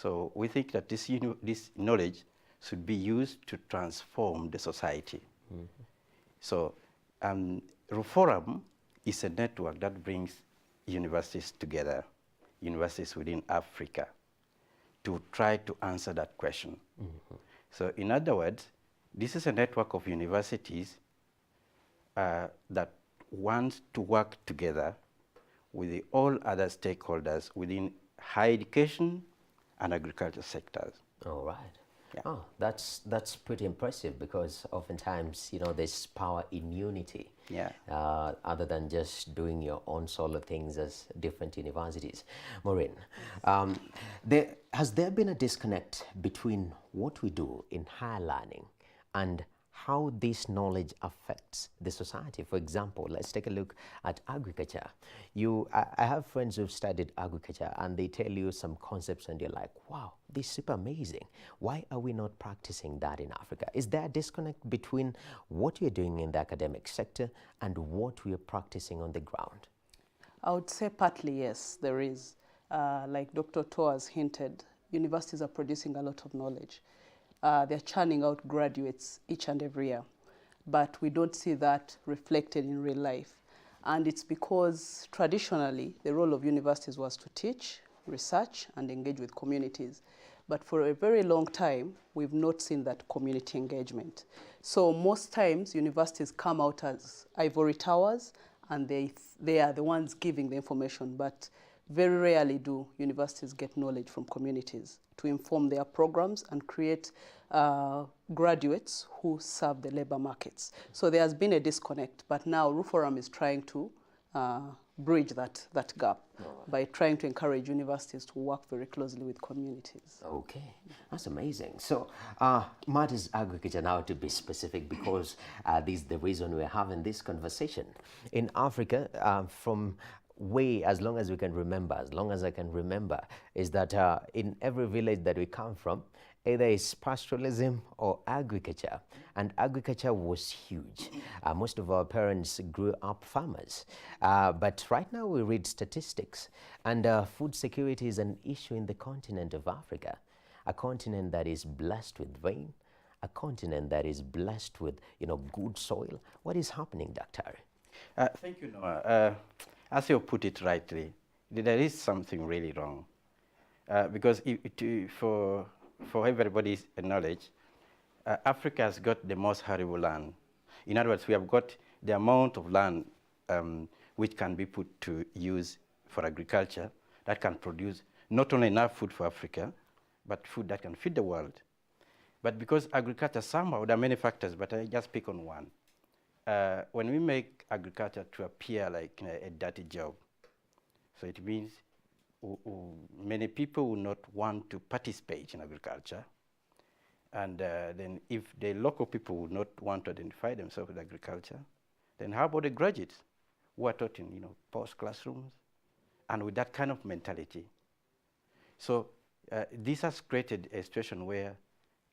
So we think that this knowledge should be used to transform the society. So Ruforum is a network that brings universities together, universities within Africa, to try to answer that question. So in other words, this is a network of universities that want to work together with all other stakeholders within higher education and agriculture sectors. All right. Yeah. Oh, that's pretty impressive, because oftentimes, there's power in unity. Yeah. Other than just doing your own solo things as different universities. Maureen, has there been a disconnect between what we do in higher learning and how this knowledge affects the society? For example, let's take a look at agriculture. I have friends who've studied agriculture, and they tell you some concepts and you're like, wow, this is super amazing. Why are we not practicing that in Africa? Is there a disconnect between what we're doing in the academic sector and what we are practicing on the ground? I would say partly yes, there is. Like Dr. Toa has hinted, universities are producing a lot of knowledge. They're churning out graduates each and every year, but we don't see that reflected in real life. And it's because traditionally the role of universities was to teach, research, and engage with communities. But for a very long time, we've not seen that community engagement. So most times universities come out as ivory towers, and they are the ones giving the information, but very rarely do universities get knowledge from communities to inform their programs and create graduates who serve the labor markets. So there has been a disconnect, but now Ruforum is trying to bridge that gap by trying to encourage universities to work very closely with communities. Okay, that's amazing. So matters agriculture now, to be specific, because this is the reason we're having this conversation. In Africa, from as long as we can remember, as long as I can remember, is that in every village that we come from, either it's pastoralism or agriculture, and agriculture was huge. Most of our parents grew up farmers, but right now we read statistics, and food security is an issue in the continent of Africa, a continent that is blessed with rain, a continent that is blessed with good soil. What is happening, Dr. Thank you, Noah. As you put it rightly, there is something really wrong, because for everybody's knowledge, Africa has got the most arable land. In other words, we have got the amount of land which can be put to use for agriculture that can produce not only enough food for Africa, but food that can feed the world. But because agriculture somehow, there are many factors, but I just pick on one. When we make agriculture to appear like a dirty job, so it means many people will not want to participate in agriculture. And then if the local people will not want to identify themselves with agriculture, then how about the graduates who are taught in post classrooms and with that kind of mentality? So this has created a situation where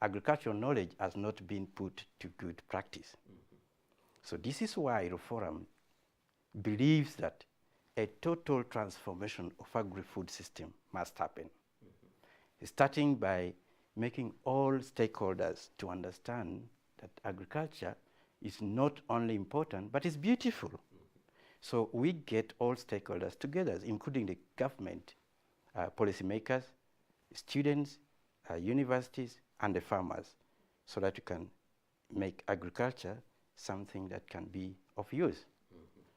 agricultural knowledge has not been put to good practice. So this is why Ruforum believes that a total transformation of agri-food system must happen, starting by making all stakeholders to understand that agriculture is not only important, but it's beautiful. So we get all stakeholders together, including the government, policymakers, students, universities, and the farmers, so that you can make agriculture something that can be of use,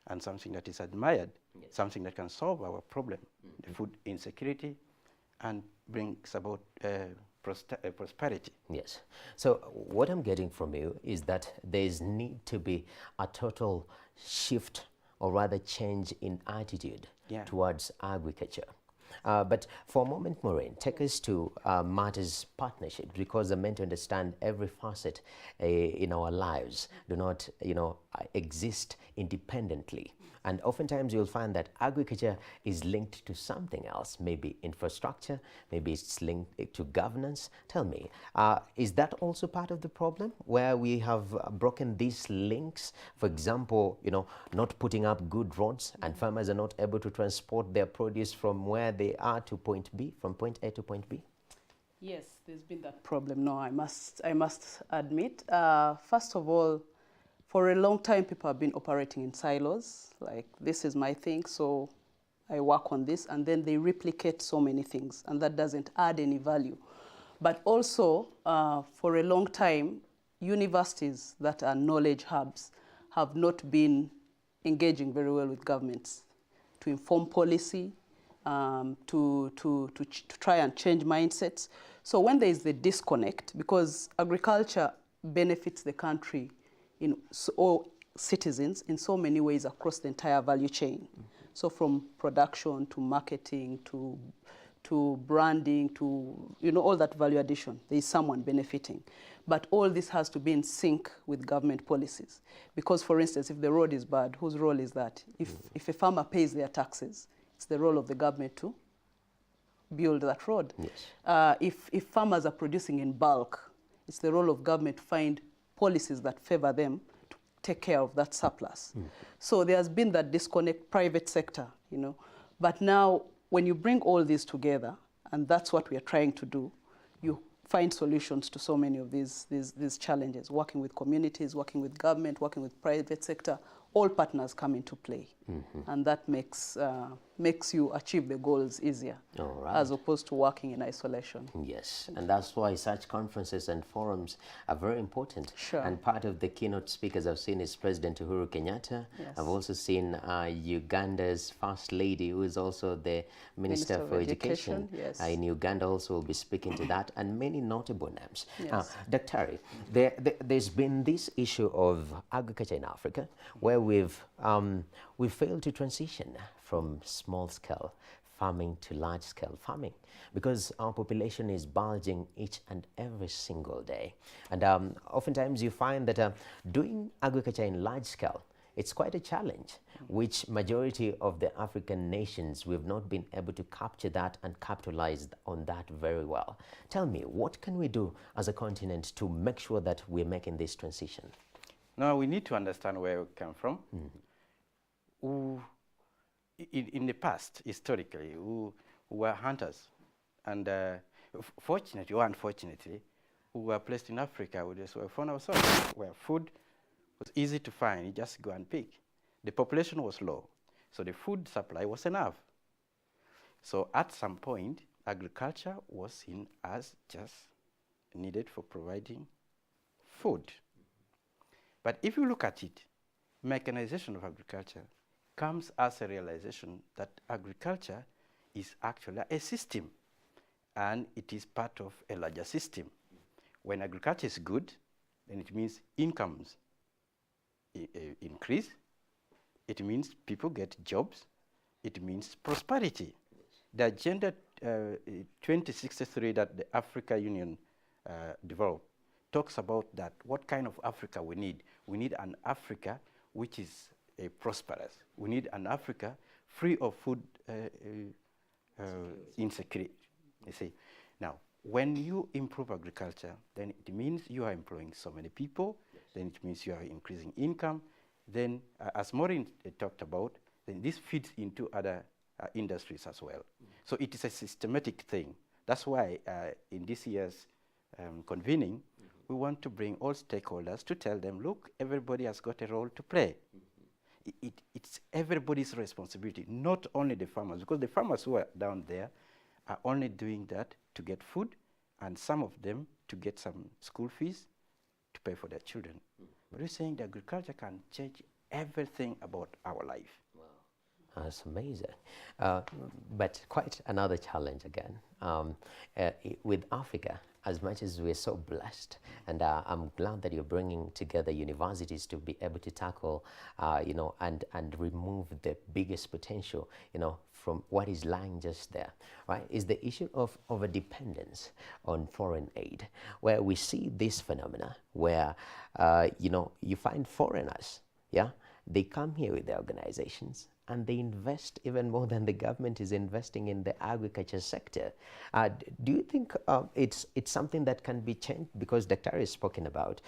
and something that is admired, something that can solve our problem, the food insecurity, and brings about prosperity. Yes. So what I'm getting from you is that there's need to be a total shift, or rather change in attitude towards agriculture. But for a moment, Maureen, take us to Matters Partnership, because I'm meant to understand every facet in our lives do not, exist independently. And oftentimes you'll find that agriculture is linked to something else, maybe infrastructure, maybe it's linked to governance. Tell me, is that also part of the problem, where we have broken these links? For example, not putting up good roads, and farmers are not able to transport their produce from where they are to point B, from point A to point B? Yes, there's been that problem. No, I must admit. First of all, for a long time, people have been operating in silos. Like, this is my thing, so I work on this, and then they replicate so many things, and that doesn't add any value. But also, for a long time, universities that are knowledge hubs have not been engaging very well with governments to inform policy, to try and change mindsets. So when there is the disconnect, because agriculture benefits the country or citizens in so many ways across the entire value chain. So from production to marketing to branding to all that value addition, there is someone benefiting. But all this has to be in sync with government policies. Because, for instance, if the road is bad, whose role is that? If a farmer pays their taxes, it's the role of the government to build that road. Yes. If farmers are producing in bulk, it's the role of government to find policies that favor them to take care of that surplus. So there has been that disconnect, private sector, But now, when you bring all these together, and that's what we are trying to do, you find solutions to so many of these challenges, working with communities, working with government, working with private sector. All partners come into play, and that makes you achieve the goals easier, as opposed to working in isolation. Yes, and that's why such conferences and forums are very important. Sure. And part of the keynote speakers I've seen is President Uhuru Kenyatta. Yes. I've also seen Uganda's First Lady, who is also the Minister for Education. Yes. In Uganda also will be speaking to that, and many notable names. Yes. Dr. There's been this issue of agriculture in Africa, where we've failed to transition from small-scale farming to large-scale farming because our population is bulging each and every single day. And oftentimes you find that doing agriculture in large scale, it's quite a challenge, which majority of the African nations, we've not been able to capture that and capitalize on that very well. Tell me, what can we do as a continent to make sure that we're making this transition? No, we need to understand where we come from. In the past, historically, who were hunters. And fortunately or unfortunately, who were placed in Africa, we just found ourselves where food was easy to find. You just go and pick. The population was low, so the food supply was enough. So at some point, agriculture was seen as just needed for providing food. But if you look at it, mechanization of agriculture comes as a realization that agriculture is actually a system, and it is part of a larger system. When agriculture is good, then it means incomes increase, it means people get jobs, it means prosperity. The Agenda 2063 that the Africa Union developed talks about that, what kind of Africa we need. We need an Africa which is prosperous. We need an Africa free of food insecurity. You see, now when you improve agriculture, then it means you are employing so many people. Then it means you are increasing income. Then, as Maureen talked about, then this feeds into other industries as well. So it is a systematic thing. That's why in this year's convening, we want to bring all stakeholders to tell them, look, everybody has got a role to play. It's everybody's responsibility, not only the farmers, because the farmers who are down there are only doing that to get food, and some of them to get some school fees to pay for their children. But we're saying that agriculture can change everything about our life. Wow. That's amazing. But quite another challenge again. With Africa, as much as we're so blessed, and I'm glad that you're bringing together universities to be able to tackle, and remove the biggest potential, from what is lying just there, right, is the issue of a dependence on foreign aid, where we see this phenomena where, you find foreigners, they come here with their organizations, and they invest even more than the government is investing in the agriculture sector. Do you think it's something that can be changed? Because Dr. has spoken about,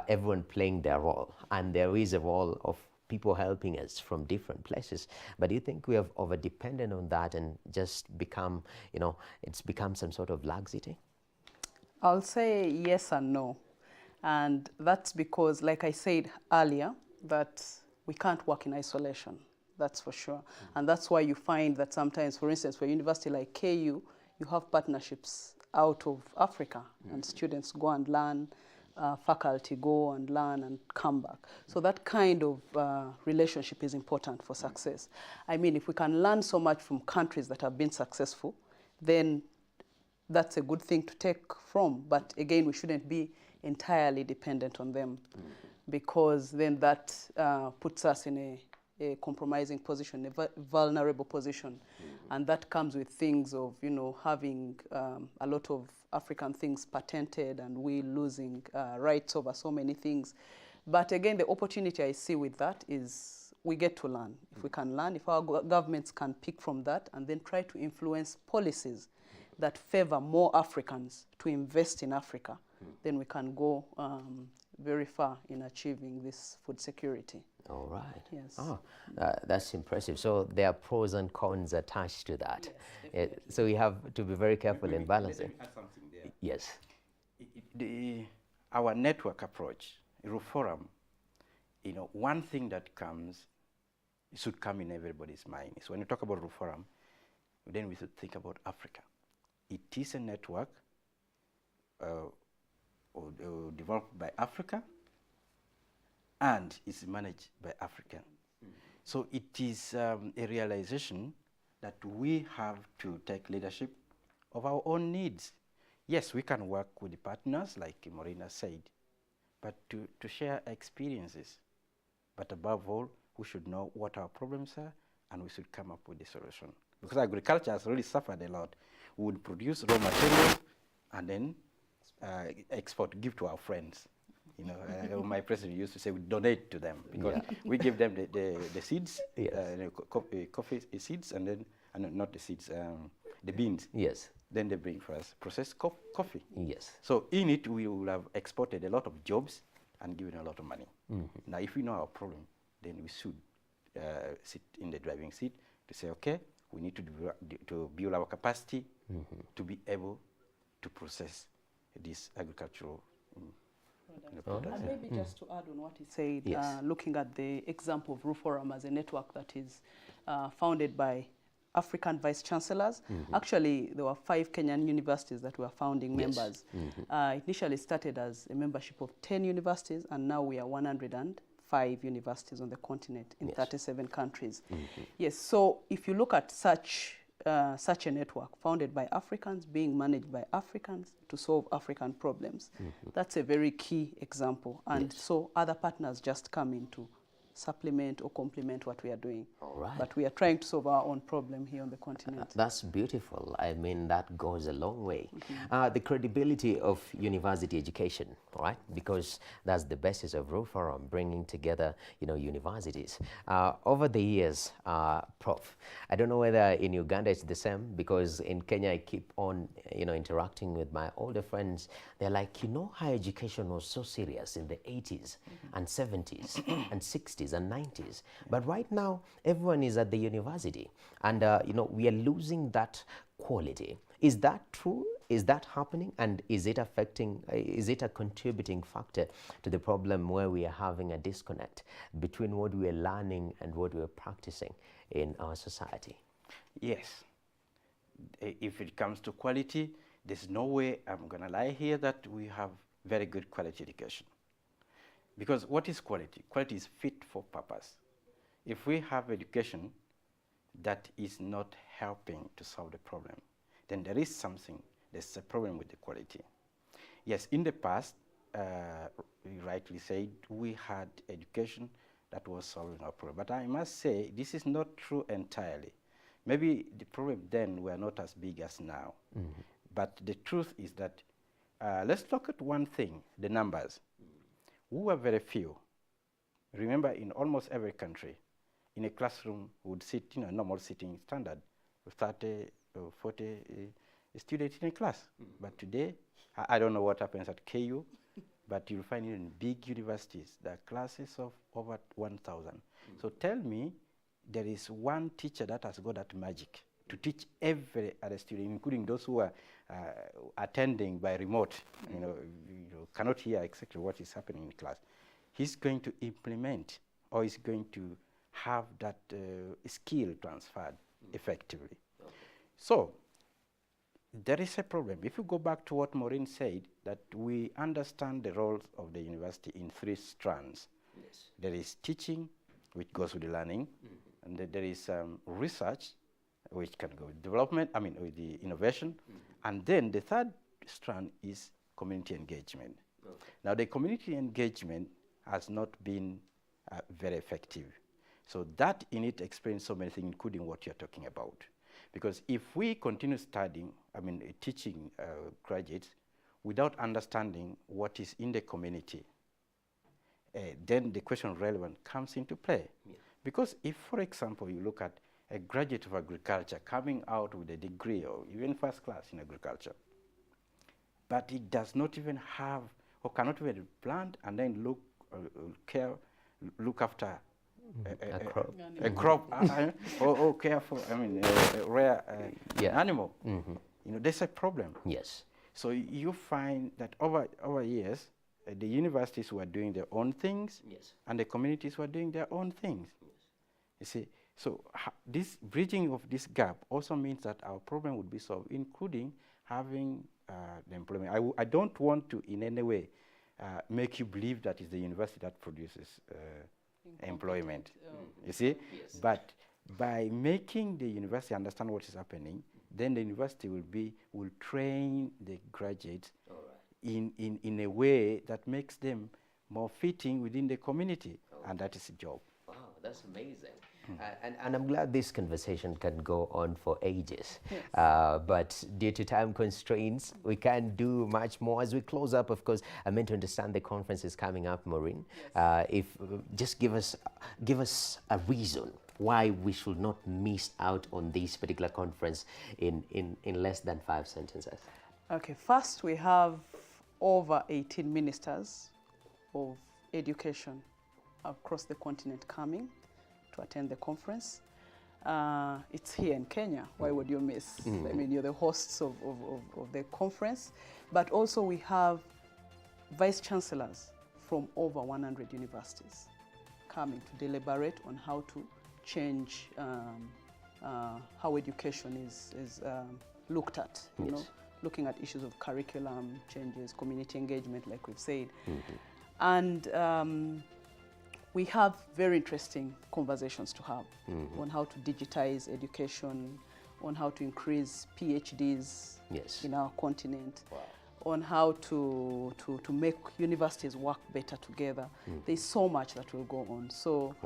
everyone playing their role, and there is a role of people helping us from different places. But do you think we have over-dependent on that and just become, it's become some sort of laxity? I'll say yes and no. And that's because, like I said earlier, that we can't work in isolation. That's for sure. And that's why you find that sometimes, for instance, for a university like KU, you have partnerships out of Africa, and students go and learn, faculty go and learn and come back. So that kind of relationship is important for success. I mean, if we can learn so much from countries that have been successful, then that's a good thing to take from. But again, we shouldn't be entirely dependent on them, because then that puts us in a compromising position, a vulnerable position. And that comes with things of, having a lot of African things patented and we losing rights over so many things. But again, the opportunity I see with that is we get to learn. If we can learn, if our governments can pick from that and then try to influence policies that favor more Africans to invest in Africa, then we can go very far in achieving this food security. All right. Yes. Oh, that's impressive. So there are pros and cons attached to that. Yes, so we have to be very careful in balancing. Let me add something there. Yes. Our network approach, Ruforum, one thing that comes, should come in everybody's mind is when you talk about Ruforum, then we should think about Africa. It is a network developed by Africa, and is managed by Africans. So it is a realization that we have to take leadership of our own needs. Yes, we can work with the partners, like Marina said, but to share experiences. But above all, we should know what our problems are, and we should come up with a solution. Because agriculture has really suffered a lot. We would produce raw material and then export, give to our friends. My president used to say we donate to them, because we give them the seeds, coffee seeds, and then not the seeds, the beans. Yes. Then they bring for us processed coffee. Yes. So in it, we will have exported a lot of jobs and given a lot of money. Now, if we know our problem, then we should sit in the driving seat to say, okay, we need to build our capacity to be able to process this agricultural product. And maybe just to add on what he said, Yes. looking at the example of Ruforum as a network that is founded by African vice chancellors. Actually, there were 5 Kenyan universities that were founding members. Initially started as a membership of 10 universities, and now we are 105 universities on the continent in 37 countries. Yes, so if you look at such a network founded by Africans, being managed by Africans to solve African problems, that's a very key example. And so other partners just come in to supplement or complement what we are doing. All right. But we are trying to solve our own problem here on the continent. That's beautiful. I mean, that goes a long way. The credibility of university education, all right, because that's the basis of Ruforum, bringing together, universities. Over the years, Prof, I don't know whether in Uganda it's the same, because in Kenya I keep on, interacting with my older friends. They're like, higher education was so serious in the 80s and 70s and 60s and 90s. But right now, everyone is at the university, and we are losing that quality. Is that true? Is that happening? And is it affecting, is it a contributing factor to the problem where we are having a disconnect between what we are learning and what we are practicing in our society? Yes. If it comes to quality, there's no way I'm going to lie here that we have very good quality education. Because what is quality? Quality is fit for purpose. If we have education that is not helping to solve the problem, then there is something, there's a problem with the quality. Yes, in the past, you rightly said, we had education that was solving our problem. But I must say, this is not true entirely. Maybe the problem then were not as big as now. But the truth is that, let's look at one thing, the numbers. We were very few. Remember, in almost every country, in a classroom would sit, normal sitting standard, 30 or 40 students in a class. But today, I don't know what happens at KU, but you'll find it in big universities, there are classes of over 1,000. So tell me, there is one teacher that has got that magic to teach every other student, including those who are attending by remote, you cannot hear exactly what is happening in class. He's going to implement, or he's going to have that skill transferred effectively. Okay. So there is a problem. If you go back to what Maureen said, that we understand the roles of the university in 3 strands. Yes. There is teaching, which goes with the learning, and there is research, which can go with development, with the innovation, and then the 3rd strand is community engagement. Okay. Now, the community engagement has not been very effective. So that in it explains so many things, including what you're talking about. Because if we continue studying, teaching graduates without understanding what is in the community, then the question of relevance comes into play. Yeah. Because if, for example, you look at a graduate of agriculture coming out with a degree or even first class in agriculture, but it does not even have or cannot even plant and then look after a crop or care for a rare animal. There's a problem. Yes. So you find that over years, the universities were doing their own things, yes, and the communities were doing their own things. Yes. You see, so this bridging of this gap also means that our problem would be solved, including having the employment. I don't want to in any way make you believe that it's the university that produces employment. You see? Yes. But by making the university understand what is happening, then the university will train the graduates in a way that makes them more fitting within the community, and that is a job. Wow, that's amazing. And I'm glad this conversation can go on for ages. Yes. But due to time constraints, we can't do much more. As we close up, of course, I meant to understand the conference is coming up, Maureen. Yes. Just give us a reason why we should not miss out on this particular conference in less than 5 sentences. Okay, first we have over 18 ministers of education across the continent coming to attend the conference. It's here in Kenya. Why would you miss? You're the hosts of the conference. But also we have vice chancellors from over 100 universities coming to deliberate on how to change how education is looked at. Yes. Looking at issues of curriculum changes, community engagement, like we've said. And we have very interesting conversations to have on how to digitize education, on how to increase PhDs in our continent, on how to make universities work better together. There's so much that will go on. So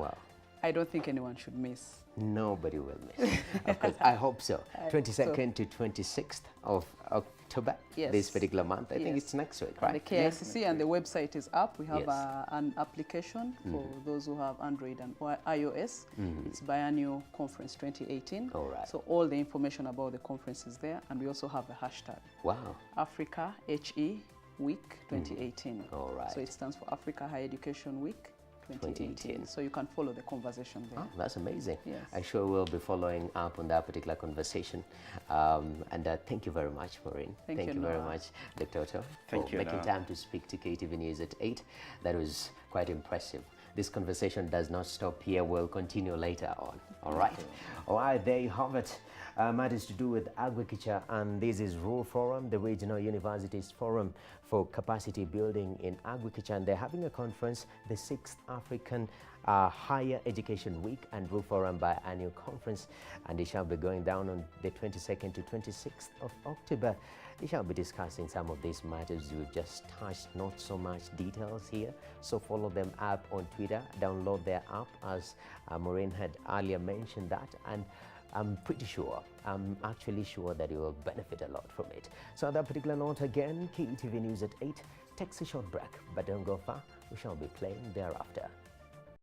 I don't think anyone should miss. Nobody will miss. Of course, I hope so. 22nd to 26th of October, this particular month. I think it's next week, right? The KICC and the website is up. We have an application for those who have Android and iOS. It's Biennial Conference 2018. All right. So all the information about the conference is there, and we also have a hashtag. Wow. Africa HE Week 2018. All right. So it stands for Africa Higher Education Week 2018. So you can follow the conversation there. Oh, that's amazing. Yes. I sure will be following up on that particular conversation. And thank you very much, Maureen. Thank you very much, Dr. Otto, for making time to speak to KUTV News at 8. That was quite impressive. This conversation does not stop here. We'll continue later on. All right. All right, there you have it. Matters to do with agriculture, and this is Ruforum, the Regional Universities Forum for Capacity Building in Agriculture, and they're having a conference, the 6th African Higher Education Week and Ruforum Biennial Conference, and they shall be going down on the 22nd to 26th of October. They shall be discussing some of these matters we've just touched, not so much details here. So follow them up on Twitter, download their app, as Maureen had earlier mentioned that, and I'm actually sure that you will benefit a lot from it. So on that particular note, again, KUTV News at 8 takes a short break, but don't go far. We shall be playing thereafter.